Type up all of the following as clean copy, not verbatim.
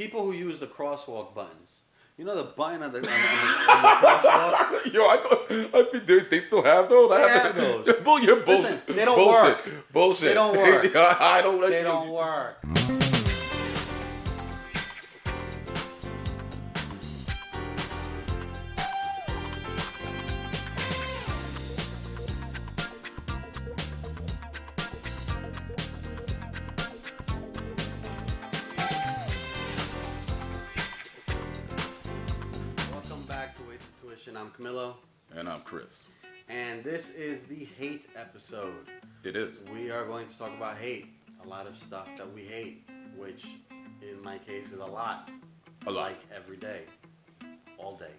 people who use the crosswalk buttons. You know the button on the crosswalk? Yo, I think they still have those. They have those. You're bullshit. Listen, they don't bullshit. work. Bullshit. They don't work. I don't. They don't work. Welcome back to Wasted Tuition. I'm Camilo. And I'm Chris. And this is the hate episode. It is. We are going to talk about hate. A lot of stuff that we hate, which in my case is a lot. A lot. Like every day. All day.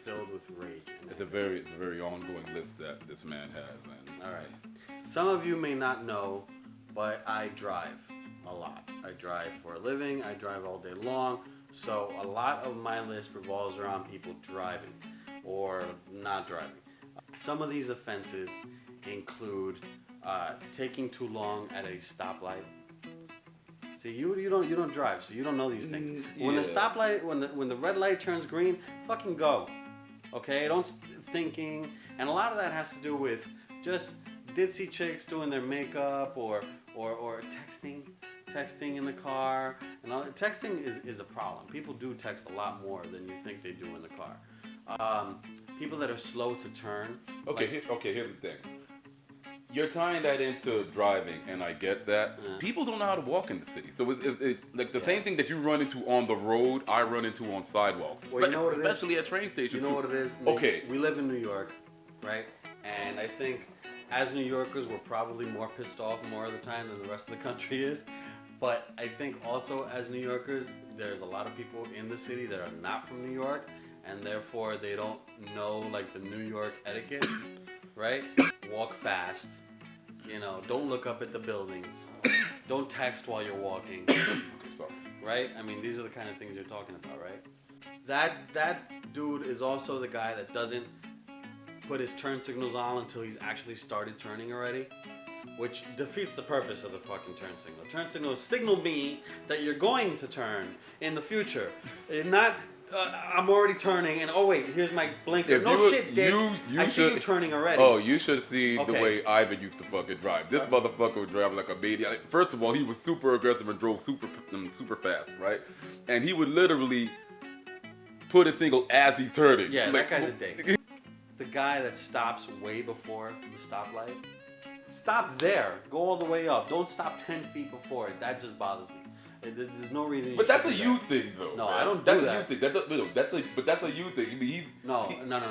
Filled with rage. It's a very ongoing list that this man has. And all right. Some of you may not know, but I drive a lot. I drive for a living. I drive all day long. So a lot of my list revolves around people driving or not driving. Some of these offenses include taking too long at a stoplight. See, you don't drive, so you don't know these things. When the stoplight, when the red light turns green, fucking go. Okay, don't thinking, and a lot of that has to do with just ditzy chicks doing their makeup or texting in the car, and all. Texting is a problem. People do text a lot more than you think they do in the car. People that are slow to turn. Okay, here's the thing. You're tying that into driving, and I get that. People don't know how to walk in the city, so it's like the same thing that you run into on the road, I run into on sidewalks, well, you know what especially at train stations. You know what it is? Okay. We live in New York, right? And I think as New Yorkers, we're probably more pissed off more of the time than the rest of the country is. But I think also as New Yorkers, there's a lot of people in the city that are not from New York, and therefore they don't know like the New York etiquette, right? Walk fast. You know, don't look up at the buildings. Don't text while you're walking. Right? I mean, these are the kind of things you're talking about, right? That dude is also the guy that doesn't put his turn signals on until he's actually started turning already, which defeats the purpose of the fucking turn signal. Turn signal signal me that you're going to turn in the future, not I'm already turning and oh wait, here's my blinker. Shit, dick. I see you turning already. Oh, you should see the way Ivan used to fucking drive. This motherfucker would drive like a maniac. First of all, he was super aggressive and drove super fast, right? And he would literally put a signal as he's turning. Yeah, that guy's a dick. The guy that stops way before the stoplight. Stop there. Go all the way up. Don't stop 10 feet before it. That just bothers me. There's no reason. But that's a you thing, though. No, man. I don't do that. That's a you thing. That's a you thing. No.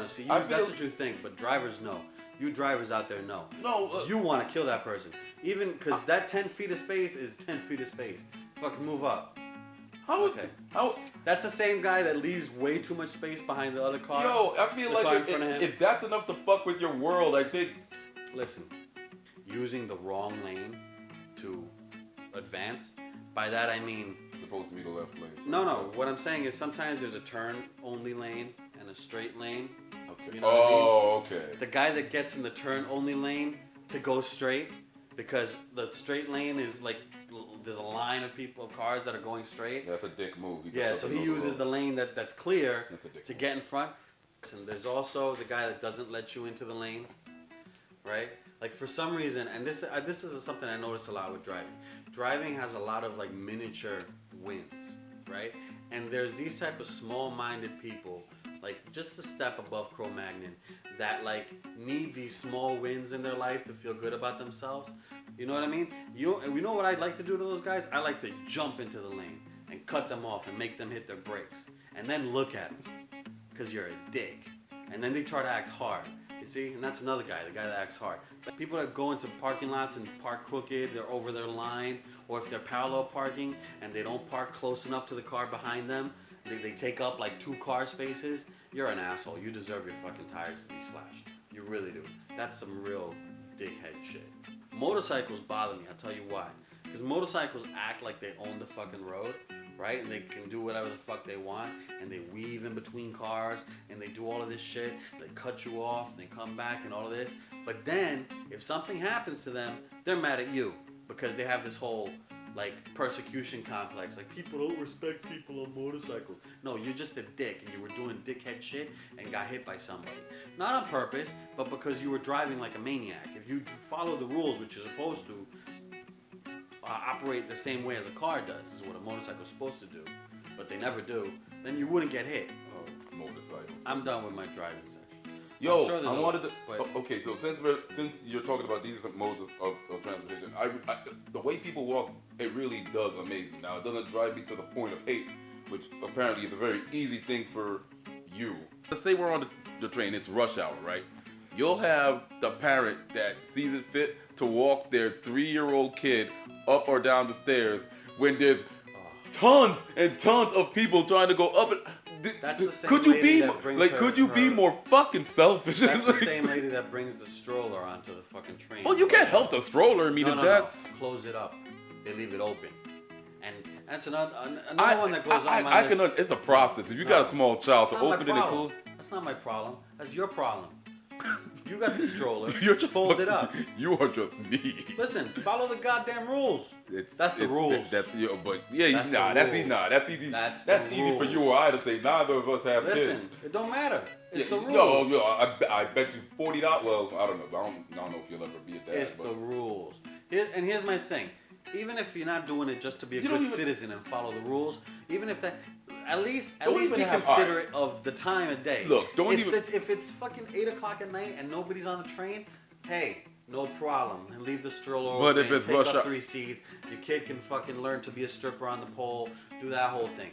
See, that's what you think, but drivers know. You drivers out there know. No. You want to kill that person, even because that 10 feet of space is 10 feet of space. Fucking move up. How? That's the same guy that leaves way too much space behind the other car. Yo, I feel like if that's enough to fuck with your world, I think. Listen, using the wrong lane to advance. By that I mean it's supposed to be the left lane. No. What I'm saying is sometimes there's a turn-only lane and a straight lane. Okay. You know what I mean? Okay. The guy that gets in the turn-only lane to go straight, because the straight lane is like there's a line of cars that are going straight. That's a dick move. So he uses the lane that's clear to get in front. And there's also the guy that doesn't let you into the lane, right? Like for some reason, and this is something I notice a lot with driving. Driving has a lot of like miniature wins, right? And there's these type of small-minded people, like just a step above Cro-Magnon, that like need these small wins in their life to feel good about themselves. You know what I mean? You know what I'd like to do to those guys? I like to jump into the lane and cut them off and make them hit their brakes, and then look at them, because you're a dick. And then they try to act hard. You see? And that's another guy, the guy that acts hard. People that go into parking lots and park crooked, they're over their line, or if they're parallel parking and they don't park close enough to the car behind them, they take up like 2 car spaces, you're an asshole. You deserve your fucking tires to be slashed. You really do. That's some real dickhead shit. Motorcycles bother me, I'll tell you why. Because motorcycles act like they own the fucking road, right? And they can do whatever the fuck they want, and they weave in between cars, and they do all of this shit. They cut you off, and they come back, and all of this. But then, if something happens to them, they're mad at you because they have this whole like persecution complex. Like people don't respect people on motorcycles. No, you're just a dick and you were doing dickhead shit and got hit by somebody. Not on purpose, but because you were driving like a maniac. If you follow the rules, which you're supposed to, operate the same way as a car does, is what a motorcycle is supposed to do, but they never do, then you wouldn't get hit. Oh, motorcycle. I'm done with my driving section. Yo, sure I wanted to. but Okay, so since you're talking about these modes of transportation, the way people walk, it really does amaze me. Now, it doesn't drive me to the point of hate, which apparently is a very easy thing for you. Let's say we're on the train, it's rush hour, right? You'll have the parent that sees it fit to walk their 3-year-old kid up or down the stairs when there's tons and tons of people trying to go up and. That's the same could you lady be that brings like? Could you be more fucking selfish? That's the same lady that brings the stroller onto the fucking train. Well, you can't help the stroller. I mean, no, that's close it up. They leave it open, and that's another one that goes on my list. It's a process. If you got a small child, so open it and close. That's not my problem. That's your problem. You got the stroller. You're just fold it up. You are just me. Listen, follow the goddamn rules. That's the rules. That's easy. That's easy for you or I to say. Neither of us have kids. It don't matter. It's the rules. No, I bet you $40. Well, I don't know. I don't know if you'll ever be a dad. It's the rules. Here's my thing. Even if you're not doing it just to be a good citizen and follow the rules, even if that, at least be considerate of the time of day. Look, if it's fucking 8 o'clock at night and nobody's on the train, hey, no problem. Leave the stroller open. But if it's take up 3 seats. Your kid can fucking learn to be a stripper on the pole. Do that whole thing.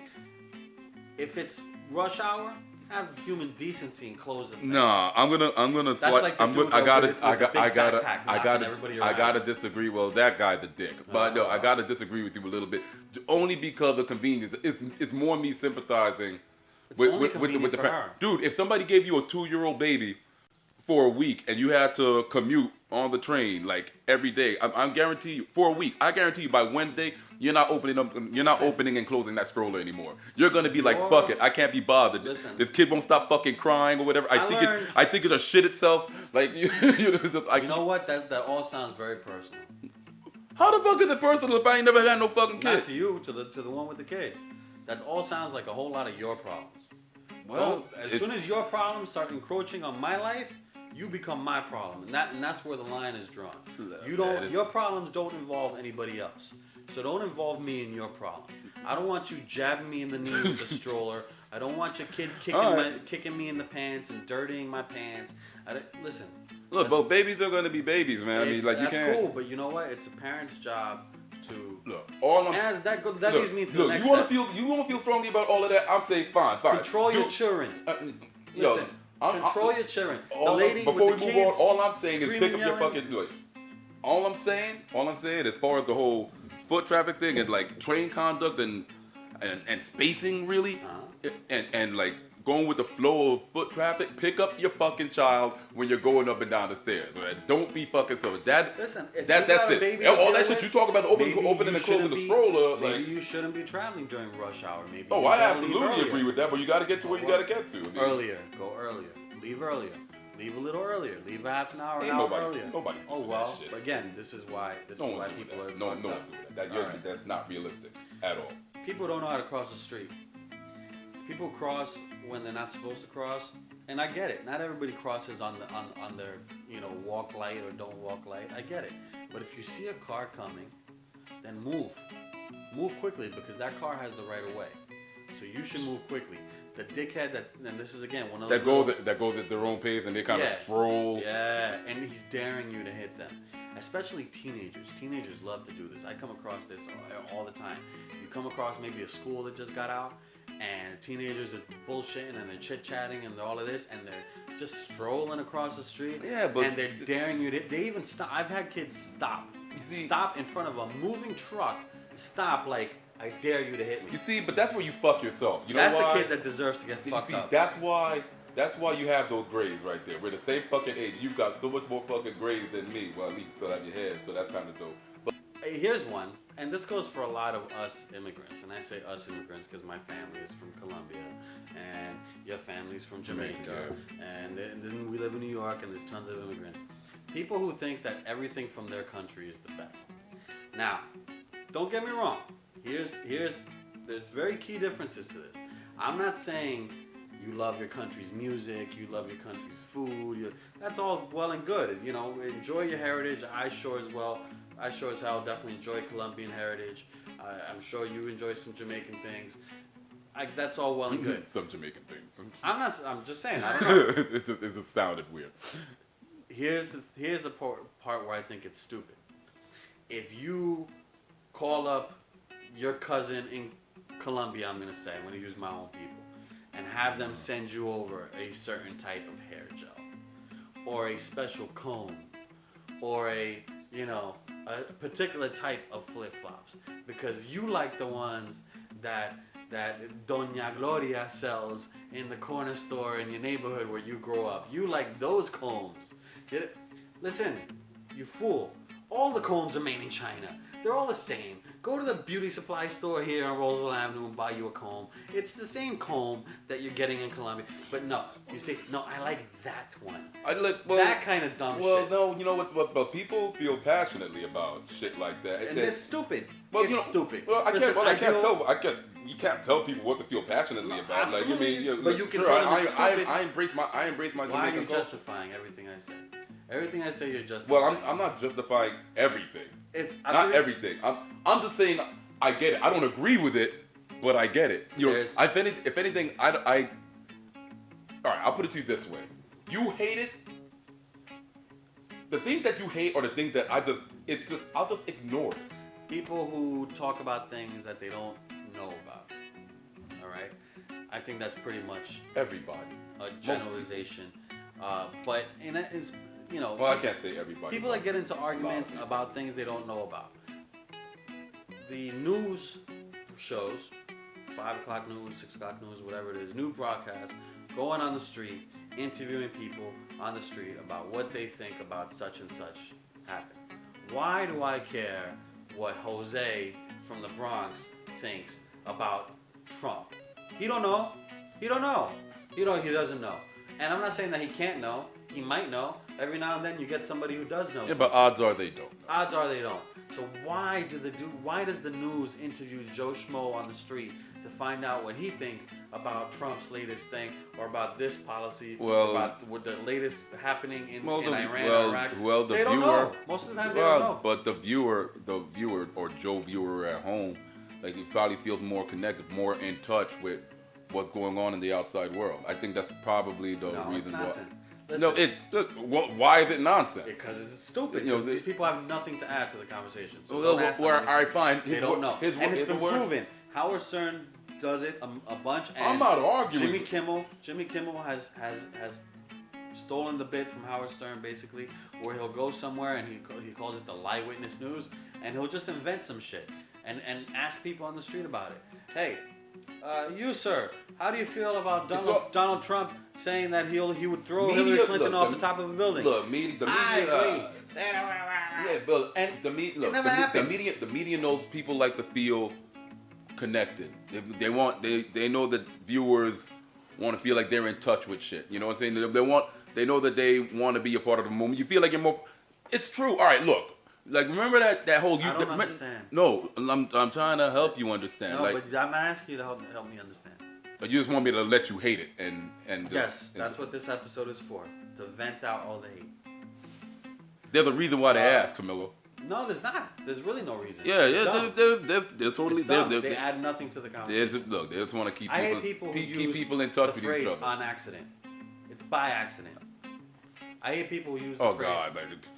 If it's rush hour, have human decency and close it. Nah, I'm gonna I gotta disagree. Well, that guy's a dick, but no, I gotta disagree with you a little bit, only because of convenience. It's more me sympathizing with the parent. Dude, if somebody gave you a 2-year-old baby for a week and you had to commute on the train like every day, I'm guarantee you for a week. I guarantee you by Wednesday. You're not opening and closing that stroller anymore. You're gonna be like, fuck it, I can't be bothered. Listen, this kid won't stop fucking crying or whatever. I think it'll shit itself. Like you know what? That all sounds very personal. How the fuck is it personal if I ain't never had no fucking kids? Not to you, to the one with the kid. That all sounds like a whole lot of your problems. Well, as soon as your problems start encroaching on my life, you become my problem, and that's where the line is drawn. Your problems don't involve anybody else. So don't involve me in your problem. I don't want you jabbing me in the knee with the stroller. I don't want your kid kicking me in the pants and dirtying my pants. Listen. Look, both babies are gonna be babies, man. I mean, like you can't. That's cool, but you know what? It's a parent's job to look. That leads me to the next step. You want to feel strongly about all of that? I'm saying fine. Control your children. Listen. Control your children. The lady before with the we move kids on, all I'm saying is pick up your yelling. fucking. Look, all I'm saying, as far as the whole foot traffic thing and like train conduct and spacing really, and like going with the flow of foot traffic, pick up your fucking child when you're going up and down the stairs. Right? Don't be fucking so Listen, that's it. All that shit you talk about opening and closing the stroller. Maybe you shouldn't be traveling during rush hour. Maybe. I absolutely agree with that, but you got to get to where you got to get to. Earlier, go earlier. Leave earlier. Leave a little earlier. Leave a half an hour, earlier. Nobody. Oh well. But again, this is why people are no do that. That's not realistic at all. People don't know how to cross the street. People cross when they're not supposed to cross, and I get it. Not everybody crosses on their walk light or don't walk light. I get it. But if you see a car coming, then move quickly because that car has the right of way. So you should move quickly. The dickhead and this is again one of those that goes at their own pace and they kind of stroll. Yeah, and he's daring you to hit them. Especially teenagers. Teenagers love to do this. I come across this all the time. You come across maybe a school that just got out and teenagers are bullshitting and they're chit-chatting and all of this and they're just strolling across the street. Yeah, but and they're daring you to. They even stop. I've had kids stop in front of a moving truck. Stop like. I dare you to hit me. You see, but that's where you fuck yourself. You know that's why? The kid that deserves to get fucked up. That's why you have those grades right there. We're the same fucking age. You've got so much more fucking grades than me. Well, at least you still have your head, so that's kind of dope. But here's one, and this goes for a lot of us immigrants. And I say us immigrants because my family is from Colombia, and your family's from Jamaica, and then we live in New York, and there's tons of immigrants. People who think that everything from their country is the best. Now, don't get me wrong. There's very key differences to this. I'm not saying you love your country's music, you love your country's food. That's all well and good. You know, enjoy your heritage. I sure as hell definitely enjoy Colombian heritage. I'm sure you enjoy some Jamaican things. That's all well and good. Some Jamaican things. I'm just saying. I don't know. it just sounded weird. Here's the part where I think it's stupid. If you call up your cousin in Colombia, I'm going to use my own people, and have them send you over a certain type of hair gel, or a special comb, or a particular type of flip-flops, because you like the ones that Doña Gloria sells in the corner store in your neighborhood where you grow up. You like those combs. Listen, you fool. All the combs are made in China. They're all the same. Go to the beauty supply store here on Roosevelt Avenue and buy you a comb. It's the same comb that you're getting in Colombia. But no, you see, no, I like that one. That kind of dumb shit. Well, no, you know what? But people feel passionately about shit like that. And it's stupid. Well, it's stupid. Well, you can't tell people what to feel passionately about. Absolutely. Like, but you can tell them it's stupid. I embrace my Why Jamaican are you culture. justifying everything I say? Everything I say, you're justifying. Well, I'm not justifying everything. It's not everything. I'm just saying I get it. I don't agree with it, but I get it. You know, if anything, all right, I'll put it to you this way: you hate it. The things that you hate are the things that I'll just ignore it. People who talk about things that they don't know about. All right, I think that's pretty much everybody. A generalization, but it's. Well, I can't say everybody. People that get into arguments about things they don't know about. The news shows, 5 o'clock news, 6 o'clock news, whatever it is, new broadcasts, going on the street, interviewing people on the street about what they think about such and such happened. Why do I care what Jose from the Bronx thinks about Trump? He don't know. He doesn't know. And I'm not saying that he can't know. He might know. Every now and then you get somebody who does know. Yeah, but odds are they don't. Odds are they don't. So why does the news interview Joe Schmo on the street to find out what he thinks about Trump's latest thing, or about this policy, or about what the latest happening in Iran or Iraq? They don't know. Most of the time they don't know. But the viewer or Joe viewer at home, like, he probably feels more connected, more in touch with what's going on in the outside world. I think that's probably the reason why. Listen, why is it nonsense? Because it's stupid. These people have nothing to add to the conversation. So fine. They don't know. And it's been proven. Howard Stern does it a bunch. And I'm not arguing. Jimmy Kimmel has stolen the bit from Howard Stern, basically, where he'll go somewhere and he calls it the Lie Witness News, and he'll just invent some shit and ask people on the street about it. Hey, you sir, how do you feel about Donald Trump saying that he would throw Hillary Clinton off the top of a building? Look, the media. I agree. Yeah, but the media knows people like to feel connected. They know that viewers want to feel like they're in touch with shit. You know what I'm saying? They know that they want to be a part of the moment. You feel like you're more. It's true. All right, look. Like, remember that whole... I don't understand. No, I'm trying to help you understand. No, but I'm asking you to help me understand. But you just want me to let you hate it and yes, that's what this episode is for. To vent out all the hate. There's a reason why they asked, Camilo. No, there's not. There's really no reason. Yeah, they're totally... They add nothing to the conversation. Look, they just want to keep people keep people in touch with each other. on accident. It's by accident. I hate people who use the phrase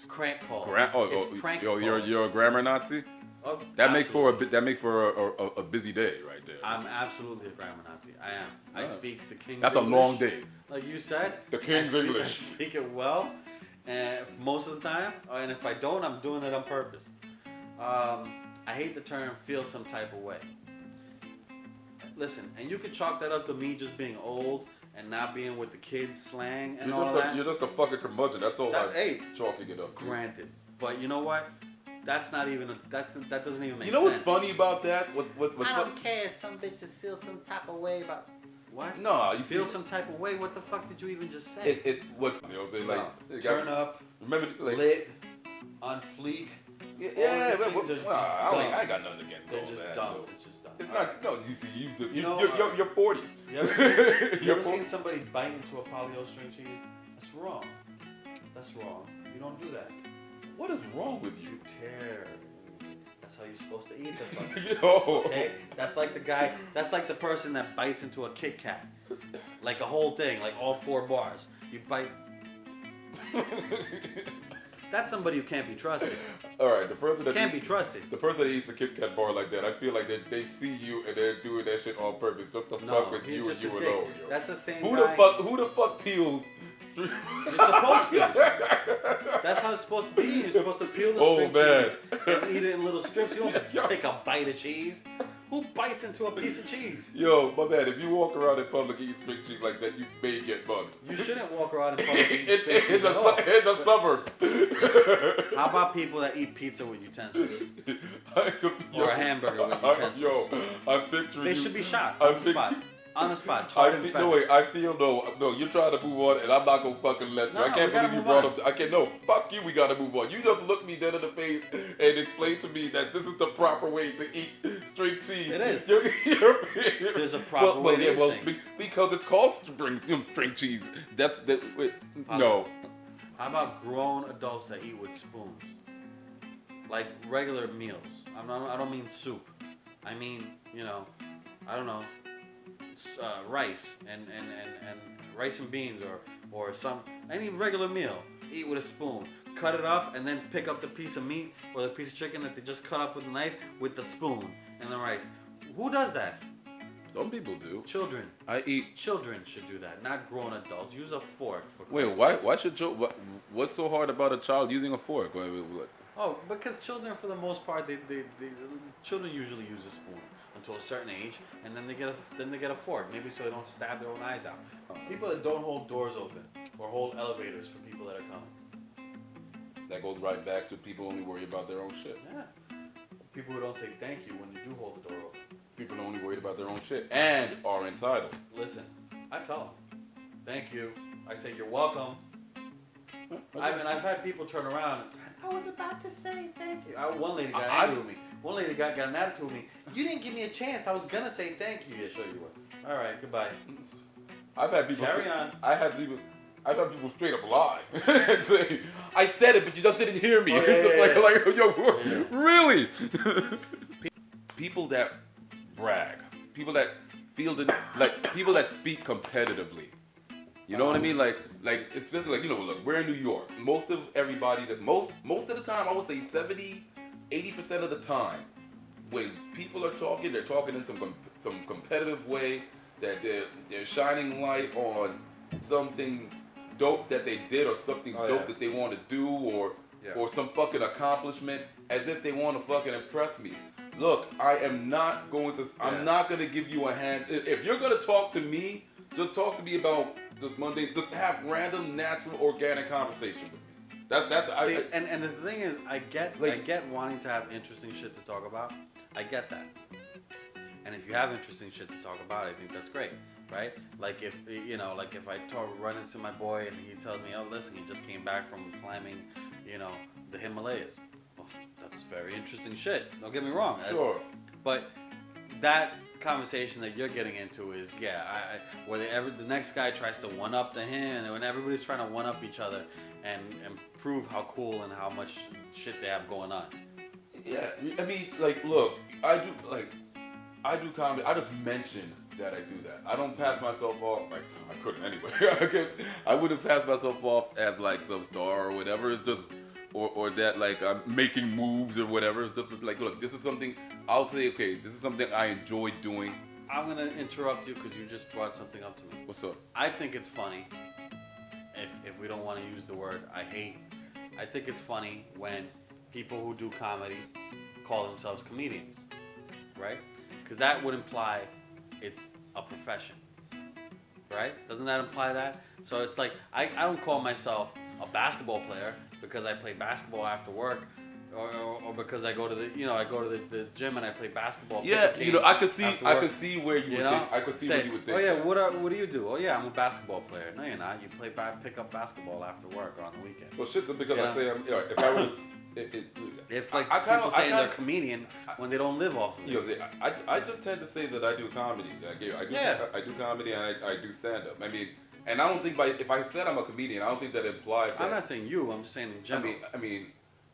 crank call. It's prank calls. You're a grammar Nazi? Oh, that makes for a busy day right there. I'm absolutely a grammar Nazi. I am. I speak the King's That's English. a long day. Like you said. The King's English. I speak it well, and most of the time. And if I don't, I'm doing it on purpose. I hate the term "feel some type of way." Listen, and you can chalk that up to me just being old and not being with the kids slang and that. You're just a fucking curmudgeon. That's all I'm chalking it up to. Granted. But you know what? That's not even that doesn't even make sense. You know what's funny about that? I don't care if some bitches feel some type of way about... What? No, you feel some type of way? What the fuck did you even just say? Turn up. Remember, lit, on fleek. Yeah, these but, things are just I ain't got nothing against They're all just that. dumb. though. It's just dumb. It's not. No, you see, You know, you're 40. You ever seen, You're seen somebody bite into a polio string cheese? That's wrong. That's wrong. You don't do that. What is wrong with You you? tear. That's how you're supposed to eat the fucking. Yo. Okay? That's like the guy, that's like the person that bites into a Kit Kat. Like a whole thing, like all 4 bars. You bite. That's somebody who can't be trusted. All right, the person that Can't be trusted. The person that eats a Kit Kat bar like that, I feel like they see you and they're doing that shit on purpose just to No, fuck with he's you and just you a alone, dick. yo. That's the same Who guy. the fuck peels? You're supposed to. That's how it's supposed to be. You're supposed to peel the string cheese and eat it in little strips. You don't take a bite of cheese. Who bites into a piece of cheese? Yo, my man, if you walk around in public eating string cheese like that, you may get bugged. You shouldn't walk around in public eating string cheese in at all. the suburbs. How about people that eat pizza with utensils? Or a hamburger with utensils? Yo, I'm picturing They you. should be shot I'm on the spot. On the spot. I Tarred and feel, feathered. no, wait, I feel no, you're trying to move on, and I'm not gonna fucking let you. No, I can't we gotta believe you move brought on. up. I can't. No, fuck you. We gotta move on. You just looked me dead in the face and explained to me that this is the proper way to eat string cheese. It is. There's a proper way to eat things. Because it's called string cheese. That's that. Wait, no. How about grown adults that eat with spoons? Like regular meals. I don't mean soup. I mean, I don't know, rice and rice and beans or any regular meal. Eat with a spoon. Cut it up and then pick up the piece of meat or the piece of chicken that they just cut up with a knife with the spoon and the rice. Who does that? Some people do. Children. Children should do that, not grown adults. Use a fork for Wait, Christ's why? sakes. Why should what's so hard about a child using a fork? What? Oh, because children, for the most part, children usually use a spoon until a certain age, and then they get a fork, maybe so they don't stab their own eyes out. People that don't hold doors open or hold elevators for people that are coming. That goes right back to people only worry about their own shit. Yeah. People who don't say thank you when you do hold the door open. People are only worried about their own shit and are entitled. Listen, I tell them, thank you. I say you're welcome. I've had people turn around. I was about to say thank you. One lady got angry with me. One lady got an attitude with me. You didn't give me a chance. I was gonna say thank you. Yeah, sure you were. All right, goodbye. I've had people Carry on. I've had people straight up lie and say, "I said it, but you just didn't hear me." Oh, It's just yo, really? People that brag, people that feel people that speak competitively. You know what I mean? Like it's just like, look, we're in New York. Most of everybody most of the time, I would say 80% of the time, when people are talking, they're talking in some competitive way, that they're shining light on something dope that they did or something dope that they want to do or some fucking accomplishment, as if they want to fucking impress me. Look, I'm not going to give you a hand. If you're going to talk to me, just talk to me about just mundane, just have random, natural, organic conversation with me. And the thing is, I get wanting to have interesting shit to talk about. I get that. And if you have interesting shit to talk about, I think that's great, right? Like if I run into my boy and he tells me, oh, listen, he just came back from climbing, the Himalayas. Well, that's very interesting shit. Don't get me wrong. Sure. But that conversation that you're getting into is, where the next guy tries to one up to him, and when everybody's trying to one up each other and prove how cool and how much shit they have going on. Yeah, I mean, look, I do comedy. I just mention that I do that. I don't pass myself off, I couldn't anyway. I wouldn't pass myself off as some star or whatever. It's just, or that I'm making moves or whatever. It's just look, this is something, I'll say, okay, this is something I enjoy doing. I'm going to interrupt you because you just brought something up to me. What's up? I think it's funny, if we don't want to use the word I hate, I think it's funny when people who do comedy call themselves comedians, right? Because that would imply it's a profession, right? Doesn't that imply that? So it's like, I don't call myself a basketball player because I play basketball after work, or because I go to the gym and I play basketball. Yeah, I could see where you would think. I could see where you would think. Oh yeah, what do you do? Oh yeah, I'm a basketball player. No, you're not. You pick up basketball after work on the weekend. Well, shit, because I say, if I were, It's like people saying they're a comedian when they don't live off of it. You know, I just tend to say that I do comedy. I do comedy and I do stand up. I mean, and I don't think if I said I'm a comedian, I don't think that implies that. I'm not saying you. I'm just saying in general. I mean,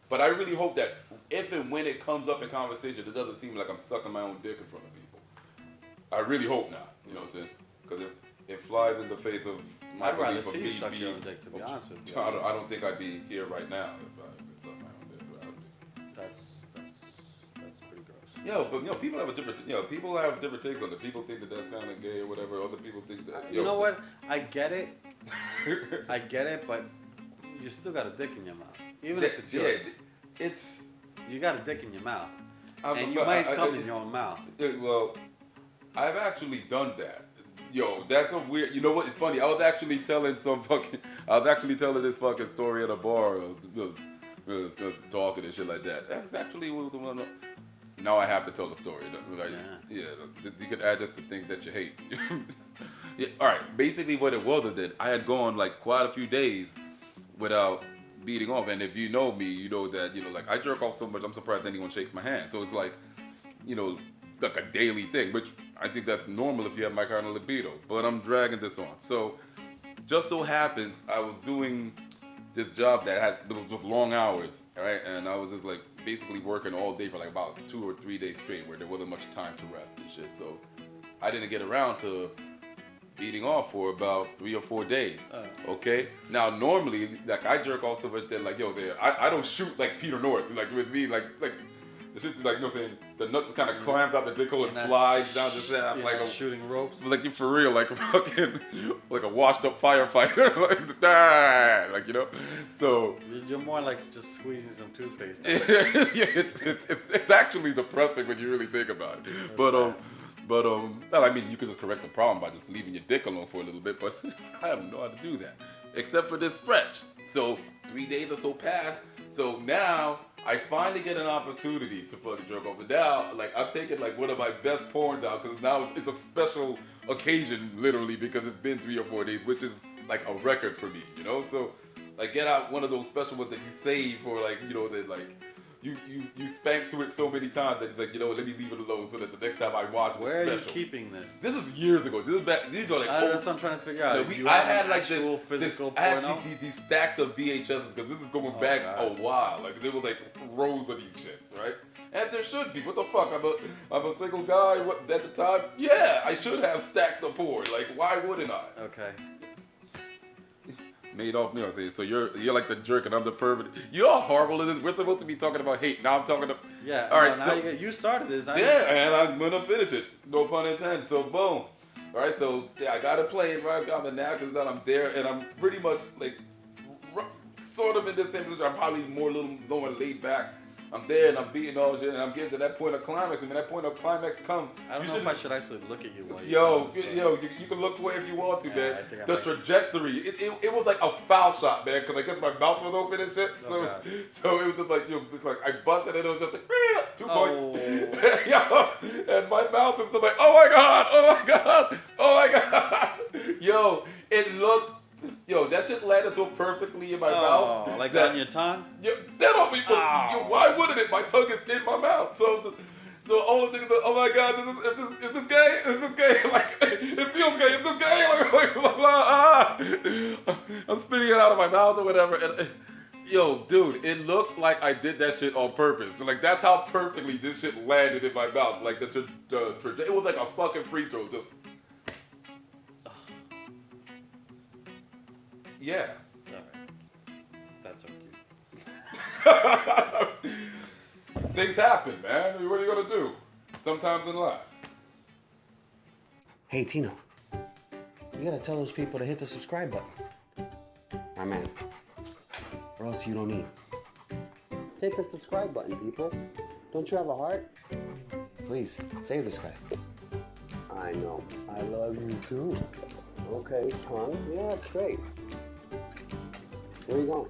but I really hope that if and when it comes up in conversation, it doesn't seem like I'm sucking my own dick in front of people. I really hope not. You know what I'm saying? Because it flies in the face of my I'd rather belief of see you me suck being. your own dick, to be honest with you. I don't think I'd be here right now if I sucked my own dick. That's pretty gross. But people have a different. People have different takes on it. People think that that's kind of gay or whatever. Other people think that. You know what? I get it. I get it, but you still got a dick in your mouth, even if it's yours. You got a dick in your mouth, and you might come in your own mouth. Well, I've actually done that. Yo, that's a weird. You know what? It's funny. I was actually telling this fucking story at a bar, talking and shit like that. That was actually the one. Now I have to tell the story. Like, yeah, you could add this to things that you hate. Yeah, all right. Basically, what it was is that I had gone like quite a few days without beating off, and if you know me, you know that like I jerk off so much, I'm surprised anyone shakes my hand. So it's like, like a daily thing, which I think that's normal if you have my kind of libido. But I'm dragging this on. So just so happens I was doing this job that was just long hours, right? And I was just like basically working all day for like about 2 or 3 days straight, where there wasn't much time to rest and shit. So I didn't get around to beating off for about 3 or 4 days. Okay. Now normally, like I jerk off so much that like I don't shoot like Peter North. Like with me, like the shit like the nuts kind of climbs out the dick hole and slides down the shaft like shooting ropes. Like you for real, like fucking like a washed up firefighter, like So you're more like just squeezing some toothpaste. Yeah, it's actually depressing when you really think about it. Well, I mean, you could just correct the problem by just leaving your dick alone for a little bit, but I don't know how to do that. Except for this stretch. So 3 days or so pass. So now I finally get an opportunity to fucking jerk off. And now, like, I'm taking like one of my best porns out because now it's a special occasion, literally, because it's been 3 or 4 days, which is like a record for me, So, like, get out one of those special ones that you save for, like, that like. You spank to it so many times that like let me leave it alone so that the next time I watch it's Where special. Are you keeping this? This is years ago. These are like that's what I'm trying to figure out. I had like actual physical I had these stacks of VHSs because this is going back a while. Like there was like rows of these shits, right? And there should be. What the fuck? I'm a single guy. What at the time? Yeah, I should have stacks of porn. Like why wouldn't I? Okay. Made off, so you're like the jerk and I'm the pervert. You're all horrible at this. We're supposed to be talking about hate. Now I'm talking to. Yeah. All right. Now you started this. And I'm gonna finish it. No pun intended. So boom. All right. So I got it playing right. I got the napkins that I'm there, and I'm pretty much like sort of in the same position. I'm probably more a little more laid back. I'm there and I'm beating all shit and I'm getting to that point of climax, and when that point of climax comes, I don't know if I should actually look at you while you can look away if you want to, man. The trajectory, it was like a foul shot, man, because I guess my mouth was open and shit. So it was just like I busted and it was just like 2 points. And my mouth was just like, oh my god, oh my god, oh my god. It looked. That shit landed so perfectly in my mouth. Like that on your tongue? Yeah, that don't be. Why wouldn't it? My tongue is in my mouth. So all the things is, oh my god, is this gay? Is this gay? Like, it feels gay. Is this gay? Like blah, blah, I'm spitting it out of my mouth or whatever. And dude, it looked like I did that shit on purpose. Like, that's how perfectly this shit landed in my mouth. Like, it was like a fucking free throw. Just. Yeah. Alright. That's so cute. Things happen, man. What are you gonna do? Sometimes in life. Hey, Tino. You gotta tell those people to hit the subscribe button. My man. Or else you don't eat. Hit the subscribe button, people. Don't you have a heart? Please, save this guy. I know. I love you too. Okay, tongue. Yeah, that's great. Where are you going?